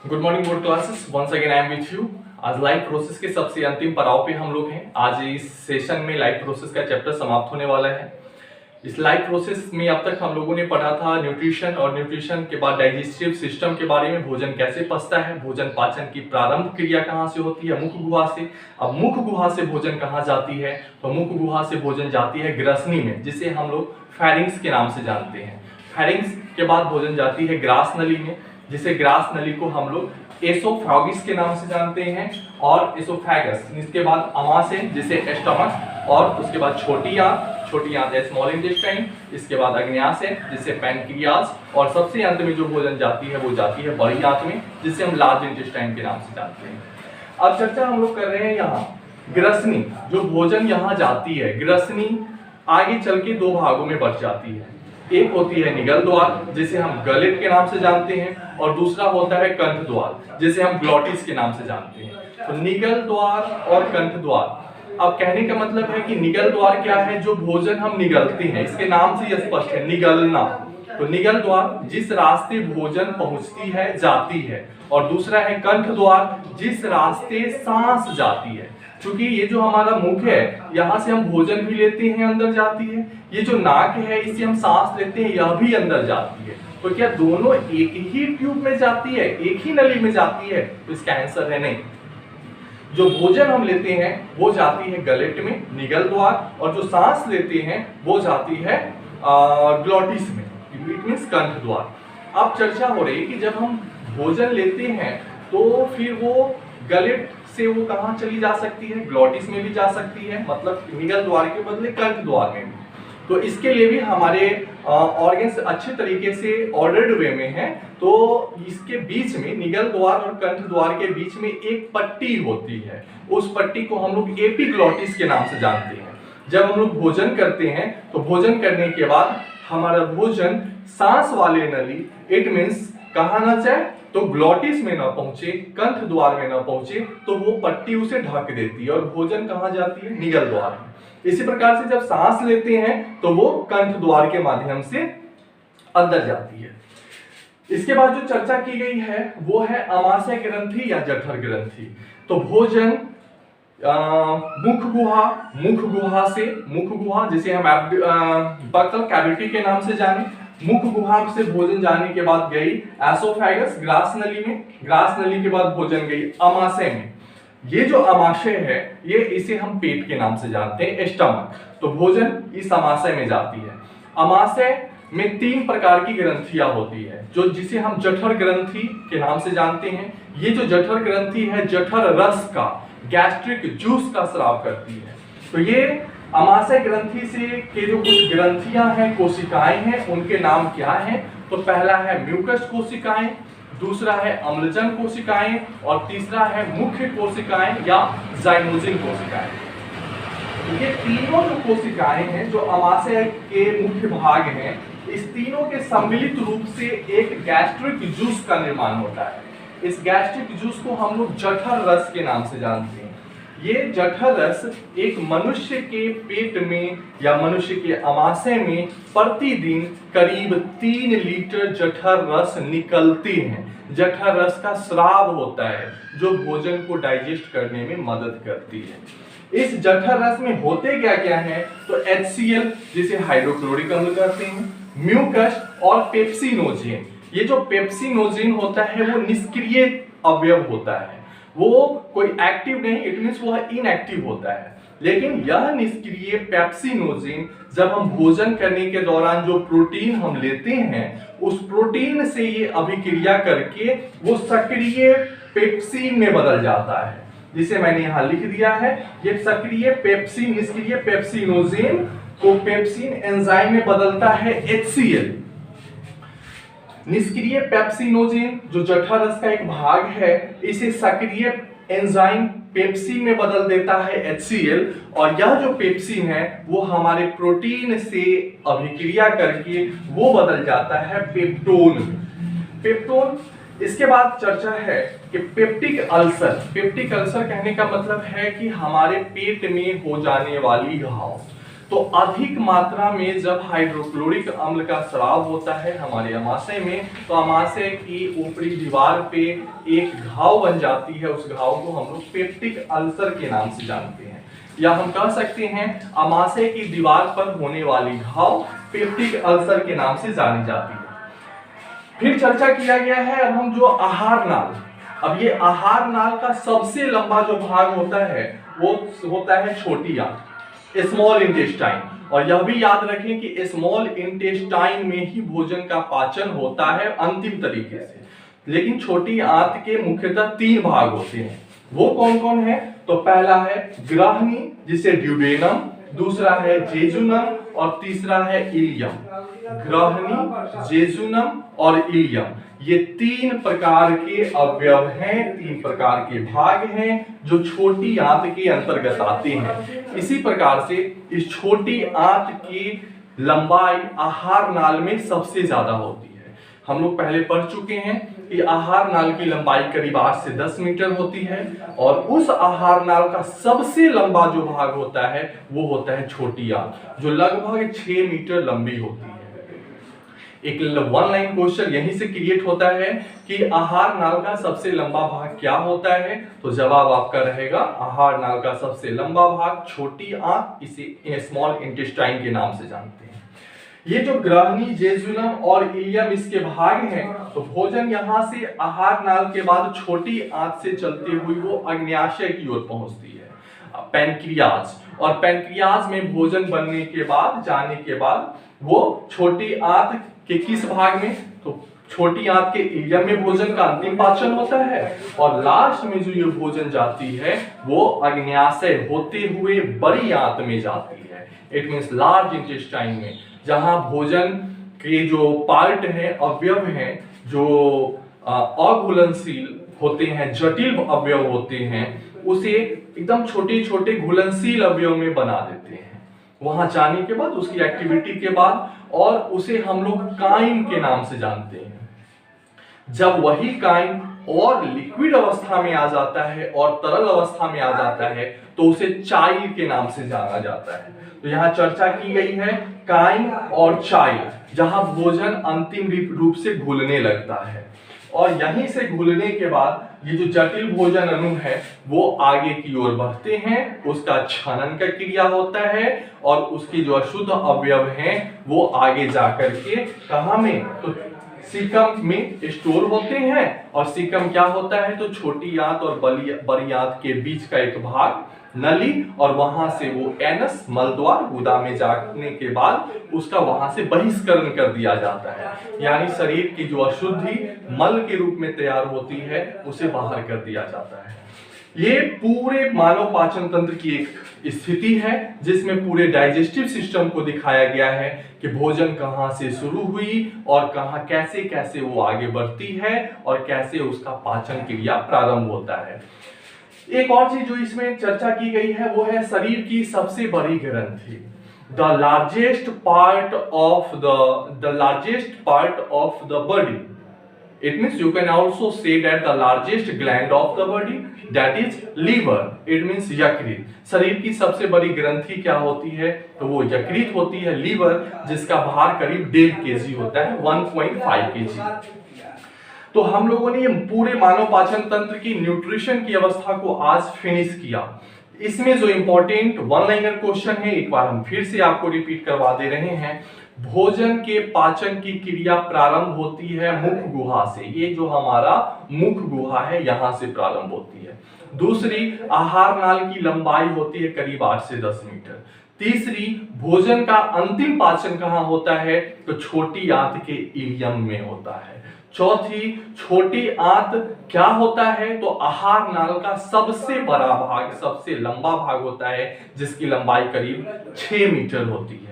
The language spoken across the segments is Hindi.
Good morning board classes, once again I am with you. आज लाइफ प्रोसेस के सबसे अंतिम पड़ाव पे हम लोग हैं। आज इस सेशन में लाइफ प्रोसेस का चैप्टर समाप्त होने वाला है। इस लाइफ प्रोसेस में अब तक हम लोगों ने पढ़ा था न्यूट्रिशन, और न्यूट्रिशन के बाद डाइजेस्टिव सिस्टम के बारे में, भोजन कैसे पचता है, भोजन पाचन की प्रारंभ क्रिया कहाँ से होती है, मुख गुहा से। अब मुख गुहा से भोजन कहाँ जाती है, तो मुख गुहा से भोजन जाती है ग्रसनी में, जिसे हम लोग फेरिंग्स के नाम से जानते हैं। फेरिंग्स के बाद भोजन जाती है ग्रास नली में, जिसे ग्रास नली को हम लोग एसोफेगस के नाम से जानते हैं, और एसोफेगस इसके बाद अमाशय जिसे स्टमक, और उसके बाद छोटी आंत स्मॉल इंटेस्टाइन, इसके बाद अग्न्याशय जिसे पैनक्रियास, और सबसे अंत में जो भोजन जाती है वो जाती है बड़ी आंत में, जिसे हम लार्ज इंटेस्टाइन के नाम से जानते हैं। अब चर्चा हम लोग कर रहे हैं यहाँ ग्रसनी, जो भोजन यहाँ जाती है। ग्रसनी आगे चल के दो भागों में बट जाती है। एक होती है निगल द्वार, जिसे हम गलेट के नाम से जानते हैं, और दूसरा होता है कंठ द्वार, जिसे हम ग्लॉटिस के नाम से जानते हैं। तो निगल द्वार और कंठ द्वार, अब कहने का मतलब है कि निगल द्वार क्या है, जो भोजन हम निगलते हैं, इसके नाम से यह स्पष्ट है, निगलना। तो निगल द्वार जिस रास्ते भोजन पहुंचती है, जाती है, और दूसरा है कंठ द्वार जिस रास्ते सांस जाती है। क्योंकि ये जो हमारा मुख है, यहाँ से हम भोजन भी लेते हैं, अंदर जाती है। ये जो नाक है, इससे हम सांस लेते हैं, यह भी अंदर जाती है। तो क्या दोनों एक ही ट्यूब में जाती है, एक ही नली में जाती है? तो इसका आंसर है नहीं। जो भोजन हम लेते हैं वो जाती है गलेट में, निगल द्वार, और जो सांस लेते हैं वो जाती है ग्लॉटिस में, इट मींस कंठ द्वार। अब चर्चा हो रही है कि जब हम भोजन लेते हैं तो फिर वो गलेट से वो कहाँ चली जा सकती है, ग्लॉटिस में भी जा सकती है, मतलब निगल द्वार के बदले कंठ द्वार में भी। तो इसके लिए भी हमारे ऑर्गन्स अच्छे तरीके से ऑर्डर्ड वे में है। तो इसके बीच में, निगल द्वार और कंठ द्वार के बीच में एक पट्टी होती है, उस पट्टी को हम लोग एपिग्लॉटिस के नाम से जानते हैं। जब हम लोग भोजन करते हैं तो भोजन करने के बाद हमारा भोजन सांस वाले नली, इट मीन्स कहाँ न जाए, तो ग्लॉटिस में ना पहुंचे, कंठ द्वार में ना पहुंचे, तो वो पट्टी उसे ढक देती है, और भोजन कहाँ जाती है, निगल द्वार में। इसी प्रकार से जब सांस लेते हैं तो वो कंठ द्वार के माध्यम से अंदर जाती है। इसके बाद जो चर्चा की गई है वो है आमाशय ग्रंथि या जठर ग्रंथि। तो भोजन मुख गुहा से, मुख गुहा जिसे हम बकल कैविटी के नाम से जाने, मुख गुहा से भोजन जाने के बाद गई एसोफेगस, ग्रास नली में, ग्रास नली के बाद भोजन गई अमाशय में। ये जो अमाशय है, ये इसे हम पेट के नाम से जानते हैं, स्टमक। तो भोजन इस अमाशय में जाती है। अमाशय में 3 प्रकार की ग्रंथियां होती है, जो जिसे हम जठर ग्रंथि के नाम से जानते हैं। ये जो जठर ग्रंथि है, जठर रस का, गैस्ट्रिक जूस का स्राव करती है। तो ये अमाशय ग्रंथि से के जो कुछ ग्रंथियां हैं, कोशिकाएं हैं, उनके नाम क्या हैं? तो पहला है म्यूकस कोशिकाएं, दूसरा है अम्लजन कोशिकाएं, और तीसरा है मुख्य कोशिकाएं या जाइनोजिन कोशिकाएं। ये तीनों जो कोशिकाएं हैं, जो अमाशय के मुख्य भाग हैं, इस तीनों के सम्मिलित रूप से एक गैस्ट्रिक जूस का निर्माण होता है। इस गैस्ट्रिक जूस को हम लोग जठर रस के नाम से जानते हैं। ये जठर रस एक मनुष्य के पेट में या मनुष्य के अमाशय में प्रतिदिन करीब 3 लीटर जठर रस निकलते हैं। जठर रस का स्राव होता है, जो भोजन को डाइजेस्ट करने में मदद करती है। इस जठर रस में होते क्या क्या है? तो HCl जिसे हाइड्रोक्लोरिक अम्ल कहते हैं, म्यूकस और पेप्सिनोजेन। ये जो पेप्सिनोजेन होता है वो निष्क्रिय अवयव होता है, वो कोई एक्टिव नहीं, इट मींस वह इनएक्टिव होता है। लेकिन यह निष्क्रिय पेप्सिनोजेन जब हम भोजन करने के दौरान जो प्रोटीन हम लेते हैं, उस प्रोटीन से ये अभिक्रिया करके वो सक्रिय पेप्सिन में बदल जाता है, जिसे मैंने यहां लिख दिया है। ये सक्रिय पेप्सिन, निष्क्रिय पेप्सिनोजेन को पेप्सिन एंजाइम में बदलता है HCl। निष्क्रिय पेप्सिनोजेन जो जठर रस का एक भाग है, इसे सक्रिय एंजाइम पेप्सिन में बदल देता है HCl, और यह जो पेप्सिन है वो हमारे प्रोटीन से अभिक्रिया करके वो बदल जाता है पेप्टोन। पेप्टोन। इसके बाद चर्चा है कि पेप्टिक अल्सर। पेप्टिक अल्सर कहने का मतलब है कि हमारे पेट में हो जाने वाली घाव। तो अधिक मात्रा में जब हाइड्रोक्लोरिक अम्ल का स्राव होता है हमारे आमाशय में, तो आमाशय की ऊपरी दीवार पे एक घाव बन जाती है। उस घाव को हम लोग पेप्टिक अल्सर के नाम से जानते हैं, या हम कह सकते हैं आमाशय की दीवार पर होने वाली घाव पेप्टिक अल्सर के नाम से जानी जाती है। फिर चर्चा किया गया है अब हम जो आहार नाल, अब ये आहार नाल का सबसे लंबा जो भाग होता है वो होता है छोटी आंत, स्मॉल इंटेस्टाइन। और यह भी याद रखें कि स्मॉल इंटेस्टाइन में ही भोजन का पाचन होता है अंतिम तरीके से। लेकिन छोटी आंत के मुख्यतः 3 भाग होते हैं। वो कौन कौन है? तो पहला है ग्राहनी जिसे ड्यूडेनम, दूसरा है जेजुनम और तीसरा है इलियम। ग्राहनी, जेजुनम और इलियम, ये 3 प्रकार के अवयव हैं, 3 प्रकार के भाग हैं जो छोटी आंत के अंतर्गत आते हैं। इसी प्रकार से इस छोटी आंत की लंबाई आहार नाल में सबसे ज्यादा होती है। हम लोग पहले पढ़ चुके हैं कि आहार नाल की लंबाई करीब 8 से 10 मीटर होती है, और उस आहार नाल का सबसे लंबा जो भाग होता है वो होता है छोटी आंत, जो लगभग 6 मीटर लंबी होती है। एक 1 लाइन क्वेश्चन यहीं से क्रिएट होता है कि आहार नाल का सबसे लंबा भाग क्या होता है, तो जवाब आपका रहेगा आहार नाल का सबसे लंबा भाग छोटी आंत, इसे स्मॉल इंटेस्टाइन के नाम से जानते हैं। ये जो ग्राहनी, जेजुनम और इलियम इसके भाग हैं, तो भोजन यहाँ से आहार नाल के बाद छोटी आंत से चलते हुए वो अग्न्याशय की ओर पहुंचती है, पैनक्रियाज। और पैनक्रियाज में भोजन बनने के बाद, जाने के बाद वो छोटी आंत के किस भाग में, तो छोटी आंत के इलियम में भोजन का अंतिम पाचन होता है, और लास्ट में जो ये भोजन जाती है वो अग्न्याशय होते हुए बड़ी आंत में जाती है, इट मींस लार्ज इंटेस्टाइन में, जहां भोजन के जो पार्ट हैं, अवयव हैं, जो अघुलनशील होते हैं, जटिल अवयव होते हैं, उसे एकदम छोटे छोटे घुलनशील अवयव में बना देते हैं वहां जाने के बाद, उसकी एक्टिविटी के बाद, और उसे हम लोग काइम के नाम से जानते हैं। जब वही काइम और लिक्विड अवस्था में आ जाता है और तरल अवस्था में आ जाता है तो उसे चाइल के नाम से जाना जाता है। तो यहाँ चर्चा की गई है काइम और चाइल, जहां भोजन अंतिम रूप से घुलने लगता है, और यहीं से घुलने के बाद ये जो जटिल भोजन अणु है वो आगे की ओर बढ़ते हैं, उसका छनन का क्रिया होता है, और उसकी जो अशुद्ध अवयव हैं वो आगे जाकर के कहाँ में, तो सीकम में स्टोर होते हैं। और सीकम क्या होता है, तो छोटी आंत और बड़ी आंत के बीच का एक भाग, नली, और वहां से वो एनस, मलद्वार, गुदा में जाने के बाद उसका वहां से बहिष्करण कर दिया जाता है, यानी शरीर की जो अशुद्धि मल के रूप में तैयार होती है उसे बाहर कर दिया जाता है। ये पूरे मानव पाचन तंत्र की एक स्थिति है जिसमें पूरे डाइजेस्टिव सिस्टम को दिखाया गया है कि भोजन कहाँ से शुरू हुई और कहाँ कैसे कैसे वो आगे बढ़ती है और कैसे उसका पाचन क्रिया प्रारंभ होता है। एक और चीज जो इसमें चर्चा की गई है वो है शरीर की सबसे बड़ी ग्रंथि, the largest part of the body. It means you can also say that the largest gland of the body, that is liver. It means यकृत। शरीर की सबसे बड़ी ग्रंथि क्या होती है, तो वो यकृत होती है, लीवर, जिसका भार करीब 1.5 kg होता है, 1.5 kg। तो हम लोगों ने ये पूरे मानव पाचन तंत्र की न्यूट्रिशन की अवस्था को आज फिनिश किया। इसमें जो इंपॉर्टेंट 1 लाइनर क्वेश्चन है, एक बार हम फिर से आपको रिपीट करवा दे रहे हैं। भोजन के पाचन की क्रिया प्रारंभ होती है मुख गुहा से, ये जो हमारा मुख गुहा है यहां से प्रारंभ होती है। दूसरी, आहार नाल की लंबाई होती है करीब 8 से 10 मीटर। तीसरी, भोजन का अंतिम पाचन कहां होता है, तो छोटी आंत के इलियम में होता है। चौथी, छोटी आंत क्या होता है, तो आहार नाल का सबसे बड़ा भाग, सबसे लंबा भाग होता है जिसकी लंबाई करीब 6 मीटर होती है।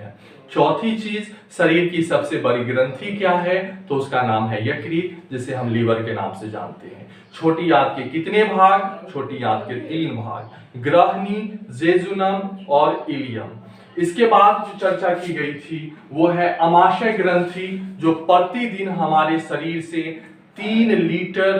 चौथी चीज, शरीर की सबसे बड़ी ग्रंथि क्या है, तो उसका नाम है यकृत, जिसे हम लीवर के नाम से जानते हैं। छोटी आंत के कितने भाग, छोटी आंत के 3 भाग, ग्राहनी, जेजुनम और इलियम। इसके बाद जो चर्चा की गई थी वो है अमाशय ग्रंथि, जो प्रतिदिन हमारे शरीर से 3 लीटर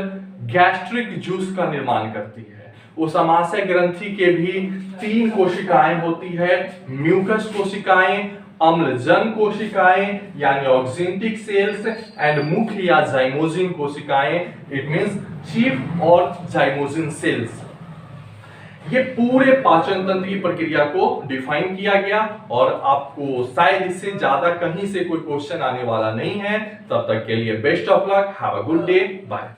गैस्ट्रिक जूस का निर्माण करती है। उस आमाशय ग्रंथि के भी 3 कोशिकाएं होती है, म्यूकस कोशिकाएं, अम्लजन कोशिकाएं यानी ऑक्सिंटिक सेल्स एंड मुख्य या जाइमोजिन कोशिकाएं, इट मींस चीफ और जाइमोजिन सेल्स। ये पूरे पाचन तंत्र की प्रक्रिया को डिफाइन किया गया और आपको शायद इससे ज्यादा कहीं से कोई क्वेश्चन आने वाला नहीं है। तब तक के लिए best of luck, have a good day, bye.